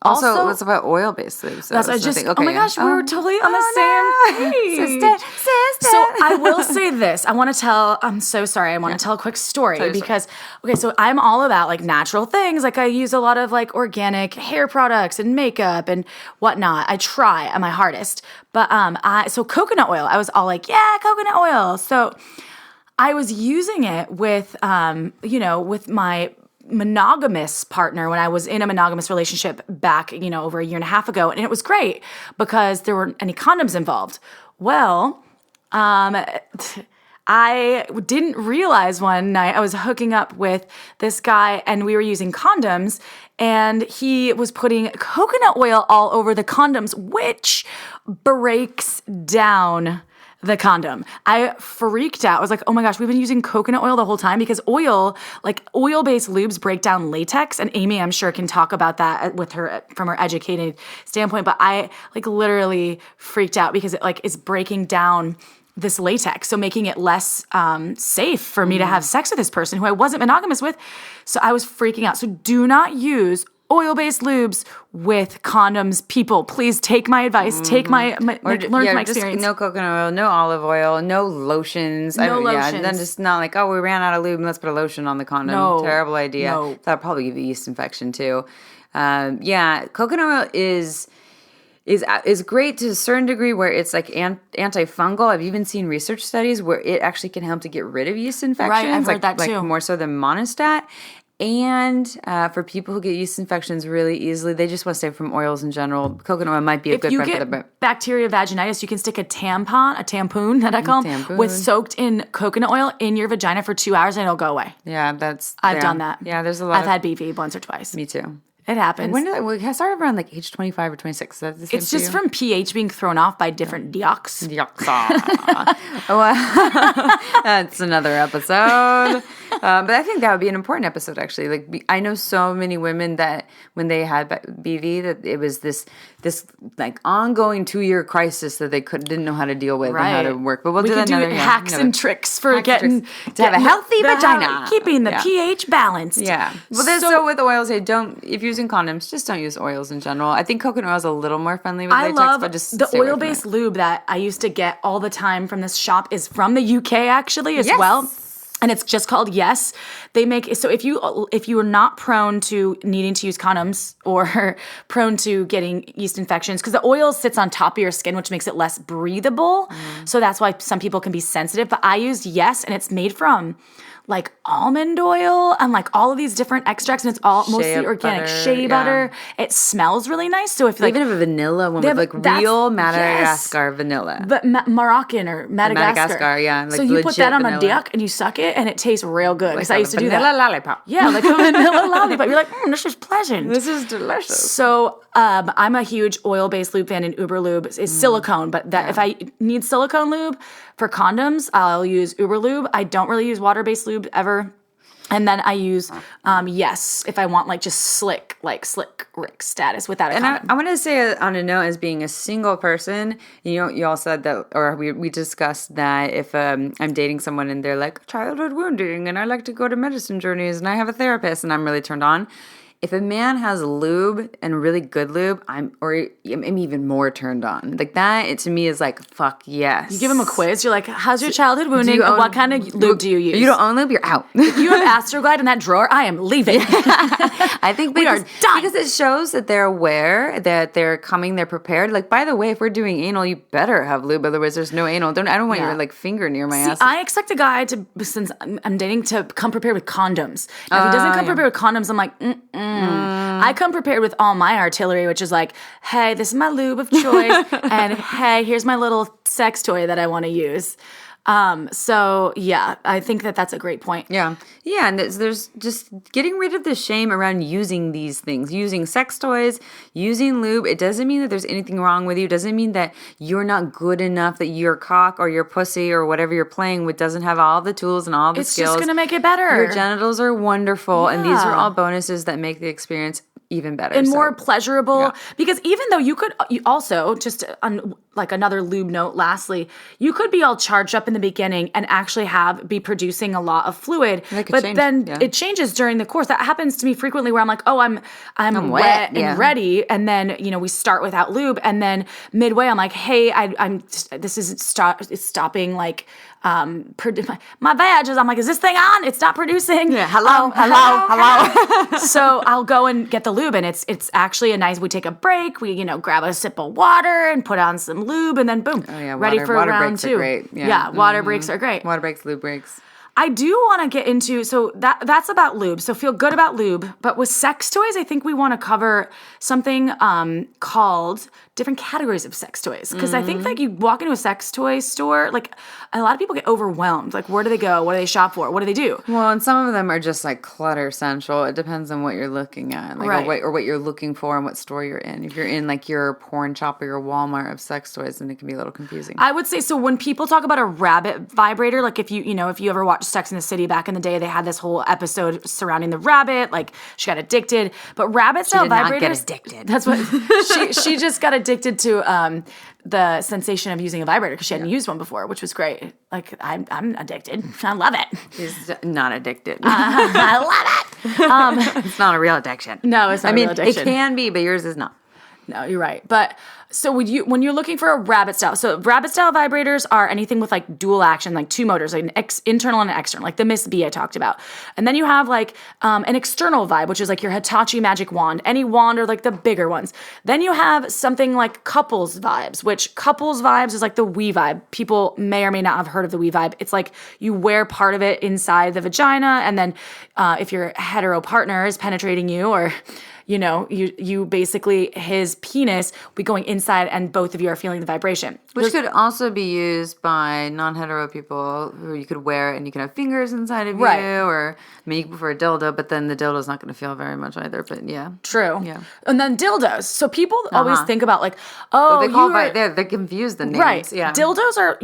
Also, what's about oil-based lubes? That's oh my gosh, we were totally on the same page. Sister. So I will say this. I'm so sorry. I want to tell a quick story because, so I'm all about like natural things. Like I use a lot of like organic hair products and makeup and whatnot. I try at my hardest. But so coconut oil, I was all like, yeah, coconut oil. So I was using it with, with my monogamous partner when I was in a monogamous relationship back, over a year and a half ago. And it was great because there weren't any condoms involved. Well, I didn't realize one night I was hooking up with this guy and we were using condoms and he was putting coconut oil all over the condoms, which breaks down the condom. I freaked out. I was like, oh my gosh, we've been using coconut oil the whole time because oil-based lubes break down latex. And Amy, I'm sure, can talk about that from her educated standpoint. But I literally freaked out because it is breaking down this latex. So making it less safe for me to have sex with this person who I wasn't monogamous with. So I was freaking out. So do not use oil-based lubes with condoms. People, please take my advice. Take learn from my experience. No coconut oil, no olive oil, no lotions. Yeah, then just not like, we ran out of lube and let's put a lotion on the condom. No, terrible idea. No. That'll probably give you yeast infection too. Coconut oil is great to a certain degree where it's like antifungal. I've even seen research studies where it actually can help to get rid of yeast infections. Right, I've heard that too. Like more so than monostat. And for people who get yeast infections really easily, they just want to stay from oils in general. Coconut oil might be a good friend for them. If you get bacteria vaginitis, you can stick a tampoon that I call them, with soaked in coconut oil in your vagina for 2 hours and it'll go away. Yeah, I've done that. Yeah, there's a lot. I've had BV once or twice. Me too. It happens. When did I started around age 25 or 26? Is that the same It's just from pH being thrown off by different deox. That's another episode. But I think that would be an important episode, actually. I know so many women that when they had BV, that it was this ongoing 2-year crisis that they didn't know how to deal with and how to work. But we can do hacks and tricks for getting to have a healthy vagina, keeping the pH balanced. Yeah. Well, so with oils, if you're using condoms, just don't use oils in general. I think coconut oil is a little more friendly with latex, but just the oil-based lube that I used to get all the time from this shop is from the UK actually as well. And it's just called Yes. They make so if you are not prone to needing to use condoms or prone to getting yeast infections, because the oil sits on top of your skin, which makes it less breathable. So that's why some people can be sensitive. But I used Yes, and it's made from almond oil and all of these different extracts, and it's all mostly organic shea butter. It smells really nice. So if they even have a vanilla one with real Madagascar vanilla, but Moroccan or Madagascar, so you put that on a dick and you suck it, and it tastes real good. Because I used to do that. Vanilla lollipop. Yeah, like a vanilla lollipop. You're like, this is pleasant. This is delicious. So I'm a huge oil-based lube fan, and Uber Lube is silicone. But if I need silicone lube for condoms, I'll use Uber Lube. I don't really use water-based lube ever. And then I use Yes if I want like just slick Rick status without a condom. And I want to say on a note, as being a single person, you all said that, or we discussed that if I'm dating someone and they're like childhood wounding and I like to go to medicine journeys and I have a therapist and I'm really turned on. If a man has lube and really good lube, I'm even more turned on. Like that, it to me is like, fuck yes. You give him a quiz. You're like, how's your childhood wounding? What kind of lube do you use? You don't own lube, you're out. If you have Astroglide in that drawer, I am leaving. I think we are done. Because it shows that they're aware, that they're coming, they're prepared. Like, by the way, if we're doing anal, you better have lube. Otherwise, there's no anal. I don't want your like finger near my ass. I expect a guy to, since I'm dating, to come prepared with condoms. If he doesn't come prepared with condoms, I'm like, I come prepared with all my artillery, which is like, hey, this is my lube of choice, and hey, here's my little sex toy that I want to use. So yeah, I think that's a great point. Yeah. And there's just getting rid of the shame around using these things, using sex toys, using lube. It doesn't mean that there's anything wrong with you. It doesn't mean that you're not good enough, that your cock or your pussy or whatever you're playing with doesn't have all the tools and all the skills. It's just going to make it better. Your genitals are wonderful. And these are all bonuses that make the experience even better. And more pleasurable. Because even though you also, just on like another lube note, lastly, you could be all charged up in the beginning and actually be producing a lot of fluid. But then it changes during the course. That happens to me frequently where I'm like, oh, I'm wet and ready. And then, we start without lube. And then midway, I'm like, hey, this is stopping like, my vag is, I'm like, is this thing on? It's not producing. Yeah, hello. So I'll go and get the lube, and it's actually we take a break, we grab a sip of water and put on some lube, and then boom, ready for water round breaks 2. Are great. Water breaks are great. Water breaks, lube breaks. I do want to get into, so that's about lube. So feel good about lube. But with sex toys, I think we want to cover something called different categories of sex toys. Because I think like you walk into a sex toy store, like a lot of people get overwhelmed. Like, where do they go? What do they shop for? What do they do? Well, and some of them are just like clutter central. It depends on what you're looking at, like or what you're looking for and what store you're in. If you're in like your porn shop or your Walmart of sex toys, then it can be a little confusing. I would say, so when people talk about a rabbit vibrator, like if you ever watched Sex in the City back in the day, they had this whole episode surrounding the rabbit, like she got addicted. But rabbit style vibrators, not get addicted. That's what she just got addicted to the sensation of using a vibrator because she hadn't used one before, which was great. Like I'm addicted. I love it. She's not addicted. I love it. It's not a real addiction. No, it's not a real addiction. It can be, but yours is not. No, you're right. But so when you're looking for a rabbit style, so rabbit style vibrators are anything with like dual action, like 2 motors, like an internal and an external, like the Miss B I talked about. And then you have like an external vibe, which is like your Hitachi magic wand, any wand or like the bigger ones. Then you have something like couples vibes, which couples vibes is like the We vibe. People may or may not have heard of the We vibe. It's like you wear part of it inside the vagina, and then if your hetero partner is penetrating you, or you basically, his penis will be going inside and both of you are feeling the vibration. Which could also be used by non-hetero people who you could wear it and you can have fingers inside of you. Or, you could prefer a dildo, but then the dildo's not going to feel very much either. But yeah. True. Yeah. And then dildos. So people always think about like, they confuse the names. Right. Yeah. Dildos are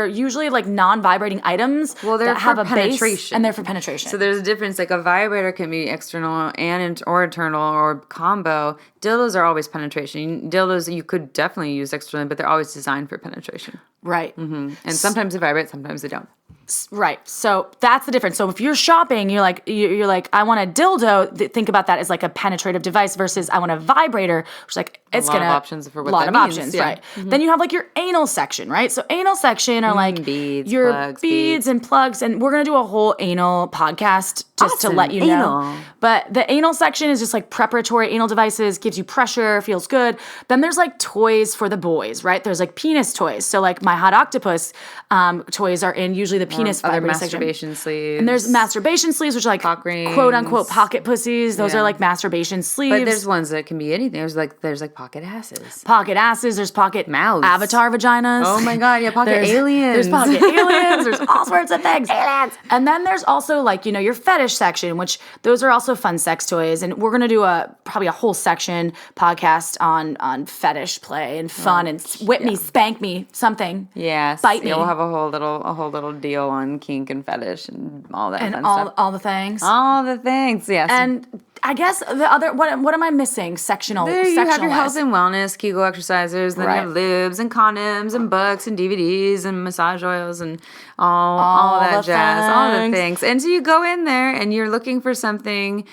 usually like non-vibrating items that have a base, and they're for penetration. So there's a difference. Like a vibrator can be external or internal or combo. Dildos are always penetration. Dildos you could definitely use externally, but they're always designed for penetration. Right. Mm-hmm. And sometimes they vibrate, sometimes they don't. Right. So that's the difference. So if you're shopping, you're like, I want a dildo. Think about that as like a penetrative device versus I want a vibrator, which is like, it's going to... A lot of options for what that means. Options, yeah. Right. Mm-hmm. Then you have like your anal section, right? So anal section are like beads, your plugs, beads and plugs. And we're going to do a whole anal podcast just to let you know. But the anal section is just like preparatory anal devices, gives you pressure, feels good. Then there's like toys for the boys, right? There's like penis toys. So like my hot octopus toys are in usually usually the penis other vibrating section. masturbation sleeves. And there's masturbation sleeves, which are like quote unquote pocket pussies. Those are like masturbation sleeves. But there's ones that can be anything. There's like pocket asses. Pocket asses. There's pocket mouths. Avatar vaginas. Oh my god, yeah, pocket aliens. There's pocket aliens. There's all sorts of things. Aliens. And then there's also like, your fetish section, which those are also fun sex toys. And we're gonna do probably a whole section podcast on fetish play and fun and whip me, spank me, something. Yes. Bite me. Yeah, we'll have a whole little deal on kink and fetish and all that and fun stuff. all the things. All the things, yes. And I guess the other, what am I missing? Sectional. There you have your health and wellness, Kegel exercises, then you have lubes and condoms and books and DVDs and massage oils and all that jazz, all the things. And so you go in there and you're looking for something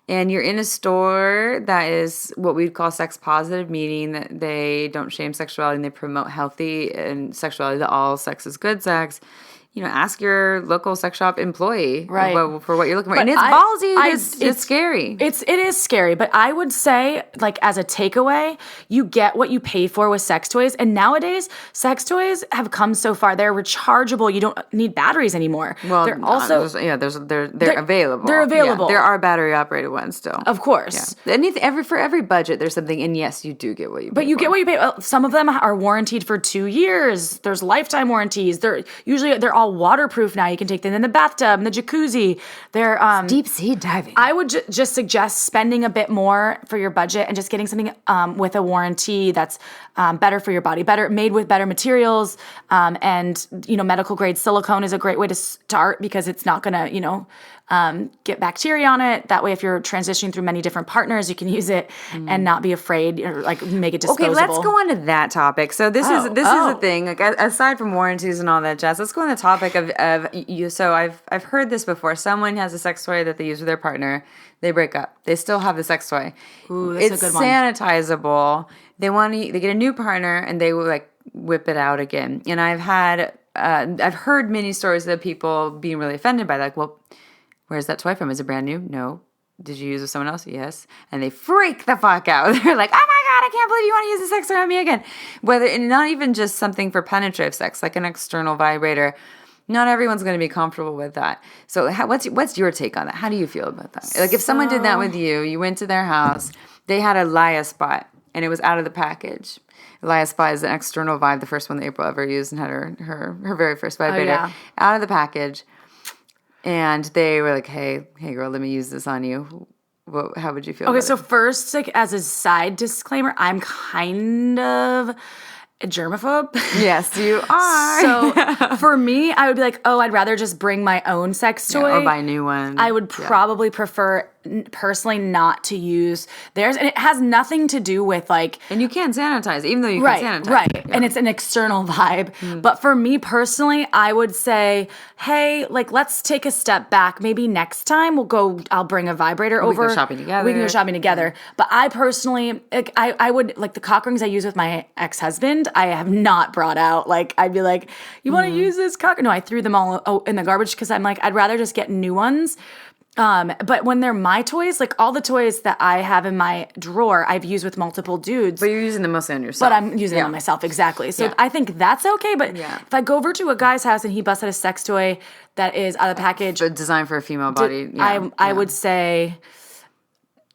and you're in a store that is what we'd call sex positive, meaning that they don't shame sexuality and they promote healthy and sexuality, that all sex is good sex. Ask your local sex shop employee for what you're looking for. But and it's ballsy. It's scary. It is scary. But I would say, like, as a takeaway, you get what you pay for with sex toys. And nowadays, sex toys have come so far. They're rechargeable. You don't need batteries anymore. Well, they're also they're available. They're available. Yeah, there are battery operated ones still. Of course. Yeah. For every budget, there's something. And yes, you do get what you pay. But you get what you pay. Some of them are warranted for 2 years. There's lifetime warranties. They're all waterproof now. You can take them in the bathtub, in the jacuzzi. They're deep sea diving. I would just suggest spending a bit more for your budget and just getting something with a warranty that's better for your body, made with better materials, and medical grade silicone is a great way to start because it's not gonna get bacteria on it. That way, if you're transitioning through many different partners, you can use it and not be afraid or like make it disposable. Okay, let's go on to that topic. So this is the thing. Like aside from warranties and all that jazz, let's go on the topic of you. So I've heard this before. Someone has a sex toy that they use with their partner. They break up. They still have the sex toy. Ooh, that's it's a good one. sanitizable. They get a new partner and they will like whip it out again. And I've heard many stories of people being really offended by that. Like, well, where's that toy from? Is it brand new? No. Did you use it with someone else? Yes. And they freak the fuck out. They're like, oh my God, I can't believe you want to use a sex toy on me again. And not even just something for penetrative sex, like an external vibrator. Not everyone's going to be comfortable with that. So what's your take on that? How do you feel about that? Like if someone did that with you, you went to their house, they had a Laya spot and it was out of the package. Laya spot is an external vibe, the first one that April ever used and had her very first vibrator out of the package. And they were like, hey girl, let me use this on you. How would you feel about it? So first, like as a side disclaimer, I'm kind of a germaphobe. Yes, you are. So for me, I would be like, I'd rather just bring my own sex toy. Or buy a new one. I would probably prefer personally not to use theirs. And it has nothing to do with like... And you can sanitize, even though you can sanitize. Right. Yeah. And it's an external vibe. But for me personally, I would say, hey, like let's take a step back. Maybe next time I'll bring a vibrator over. We can go shopping together. But I personally, like, I would, like the cock rings I use with my ex-husband, I have not brought out. Like, I'd be like, you want to use this cock? No, I threw them all in the garbage because I'm like, I'd rather just get new ones. But when they're my toys, like all the toys that I have in my drawer, I've used with multiple dudes. But you're using them mostly on yourself. But I'm using them on myself, exactly. So I think that's okay. But if I go over to a guy's house and he busts out a sex toy that is out of the package. But designed for a female body. I would say...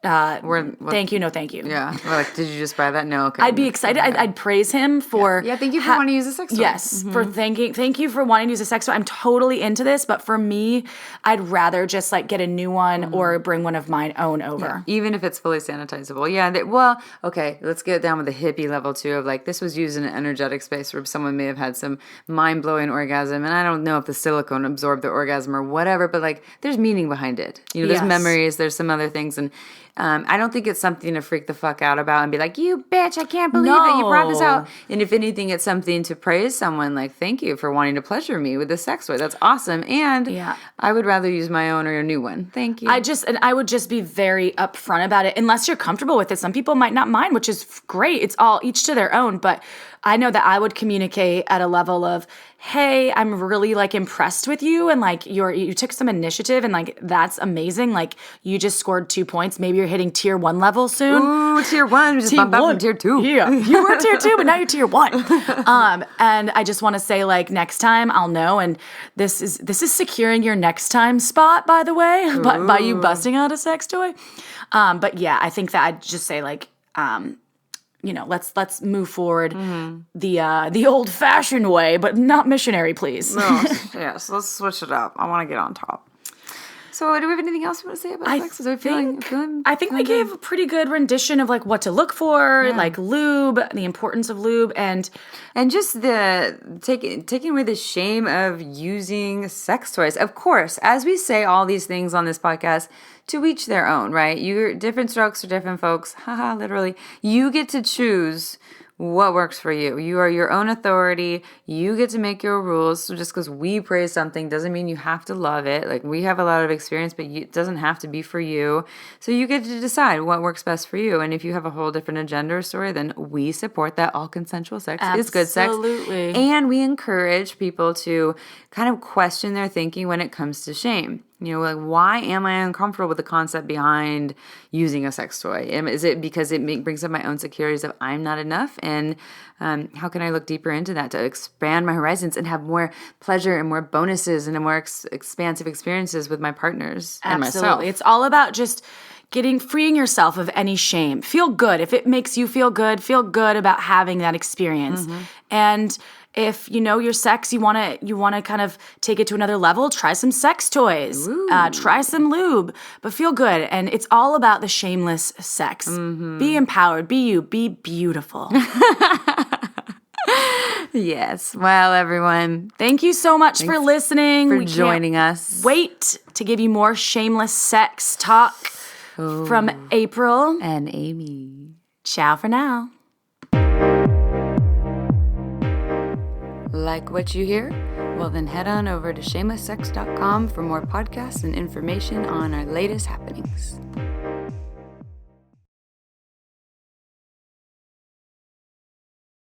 thank you, no thank you. Yeah. We're like, did you just buy that? No, okay. I'd be excited. I'd praise him for... Yeah, thank you for wanting to use a sex toy. Yes, for thank you for wanting to use a sex toy. I'm totally into this, but for me, I'd rather just like get a new one or bring one of mine own over. Yeah, even if it's fully sanitizable. Yeah, okay, let's get down with the hippie level too of like, this was used in an energetic space where someone may have had some mind-blowing orgasm, and I don't know if the silicone absorbed the orgasm or whatever, but like, there's meaning behind it. There's memories, there's some other things, and I don't think it's something to freak the fuck out about and be like, you bitch, I can't believe that you brought this out. And if anything, it's something to praise someone like, thank you for wanting to pleasure me with this sex toy. That's awesome. And I would rather use my own or a new one. Thank you. I would just be very upfront about it unless you're comfortable with it. Some people might not mind, which is great. It's all each to their own. But I know that I would communicate at a level of, hey, I'm really like impressed with you, and like you took some initiative, and like that's amazing. Like you just scored 2 points. Maybe you're hitting tier 1 level soon. Ooh, tier 1, just bump up from tier 2. Yeah, you were tier 2, but now you're tier 1. And I just want to say, like, next time I'll know. And this is securing your next time spot, by the way, by you busting out a sex toy. But yeah, I think that I'd just say like, let's move forward the old-fashioned way, but not missionary, please. Yes, let's switch it up. I want to get on top. So, do we have anything else you want to say about sex? I think we gave a pretty good rendition of like what to look for, like lube, the importance of lube, and just the taking away the shame of using sex toys. Of course, as we say all these things on this podcast, to each their own, right? You're different strokes for different folks. Haha, literally. You get to choose what works for you. You are your own authority. You get to make your rules. So just because we praise something doesn't mean you have to love it. Like, we have a lot of experience, but it doesn't have to be for you. So you get to decide what works best for you. And if you have a whole different agenda or story, then we support that. All consensual sex is good sex. Absolutely. And we encourage people to kind of question their thinking when it comes to shame. Like, why am I uncomfortable with the concept behind using a sex toy? Is it because it brings up my own insecurities of I'm not enough? And how can I look deeper into that to expand my horizons and have more pleasure and more bonuses and a more expansive experiences with my partners and myself? Absolutely. It's all about just freeing yourself of any shame. Feel good. If it makes you feel good about having that experience. And if your sex, you want to kind of take it to another level, try some sex toys, try some lube, but feel good. And it's all about the shameless sex. Be empowered, be you, be beautiful. Yes. Well, everyone, thank you so much for listening. For joining us. Wait to give you more shameless sex talk from April and Amy. Ciao for now. Like what you hear? Well, then head on over to shamelesssex.com for more podcasts and information on our latest happenings.